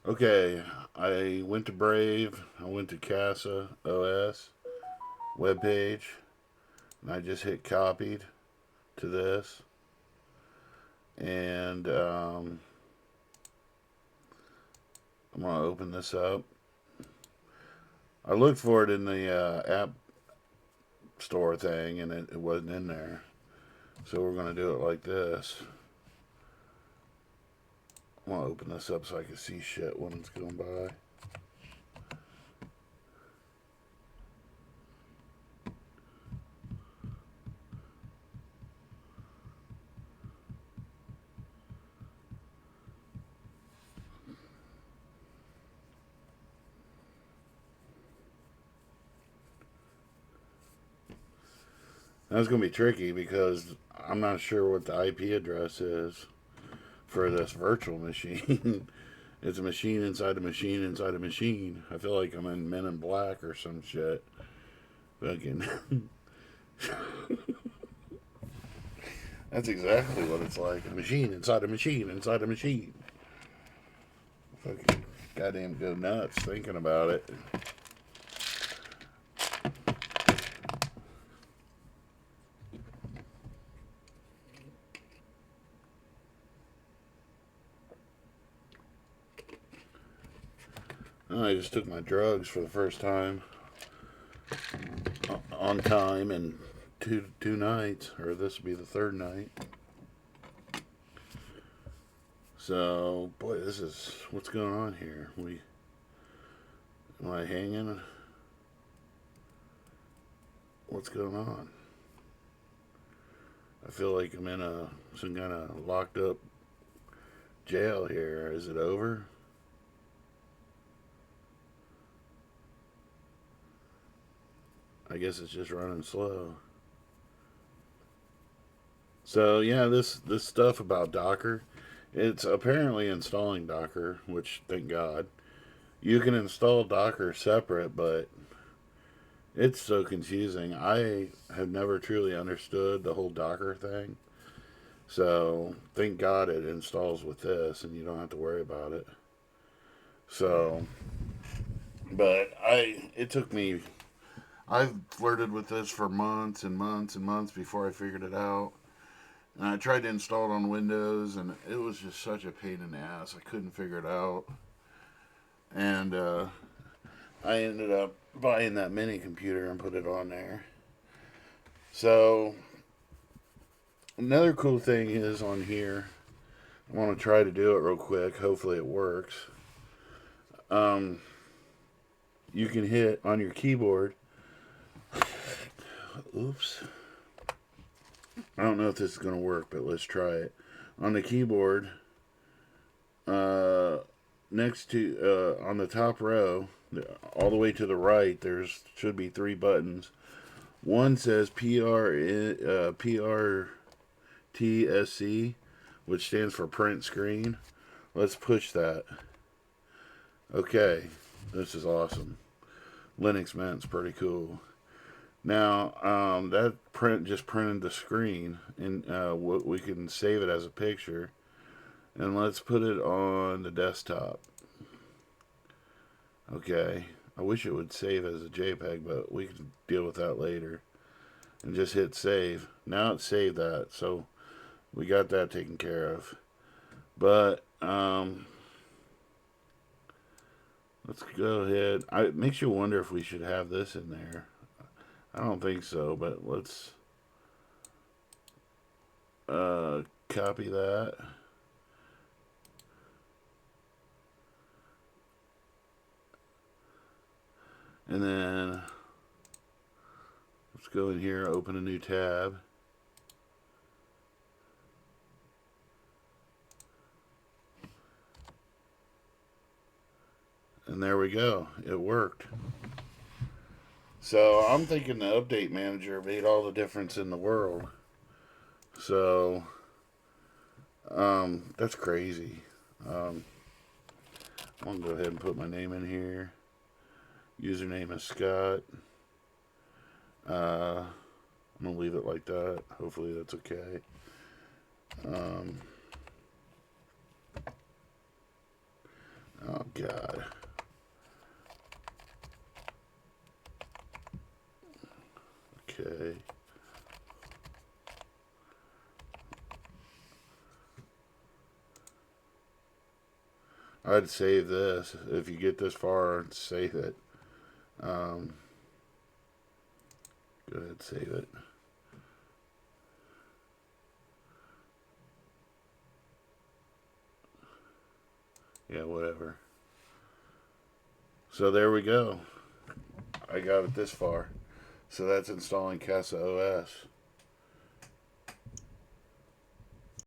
Okay, I went to Brave. I went to casaOS webpage, and I just hit copied to this, and I'm gonna open this up. I looked for it in the app store thing, and it wasn't in there. So we're gonna do it like this. I'm gonna open this up so I can see shit when it's going by. That's gonna be tricky because I'm not sure what the IP address is for this virtual machine. It's a machine inside a machine inside a machine. I feel like I'm in Men in Black or some shit. Fucking. That's exactly what it's like. A machine inside a machine inside a machine. Fucking goddamn go nuts thinking about it. I just took my drugs for the first time on time in two nights, or this will be the third night. So, boy, this is what's going on here. Am I hanging? What's going on? I feel like I'm in some kind of locked up jail here. Is it over? I guess it's just running slow. So yeah, this stuff about Docker, it's apparently installing Docker, which thank God. You can install Docker separate, but it's so confusing. I have never truly understood the whole Docker thing. So thank God it installs with this, and you don't have to worry about it. So, but it took me. I've flirted with this for months and months and months before I figured it out. And I tried to install it on Windows, and it was just such a pain in the ass. I couldn't figure it out. And I ended up buying that mini computer and put it on there. So, another cool thing is on here. I want to try to do it real quick. Hopefully, it works. Um, you can hit on your keyboard. Oops. I don't know if this is going to work, but let's try it. On the keyboard, uh, next to on the top row, all the way to the right, there's should be three buttons. One says PRTSC, which stands for print screen. Let's push that. Okay, this is awesome. Linux Mint's pretty cool. Now, that print just printed the screen, and we can save it as a picture. And let's put it on the desktop. Okay. I wish it would save as a JPEG, but we can deal with that later. And just hit save. Now it's saved that, so we got that taken care of. But let's go ahead. It makes you wonder if we should have this in there. I don't think so, but let's copy that. And then let's go in here, open a new tab. And there we go. It worked. So I'm thinking the update manager made all the difference in the world. So that's crazy. I'm gonna go ahead and put my name in here. Username is Scott. I'm gonna leave it like that. Hopefully that's okay. Um, oh God. Okay. I'd save this. If you get this far, save it. Um, Go ahead, save it. Yeah, whatever. So there we go. I got it this far. So that's installing casaOS.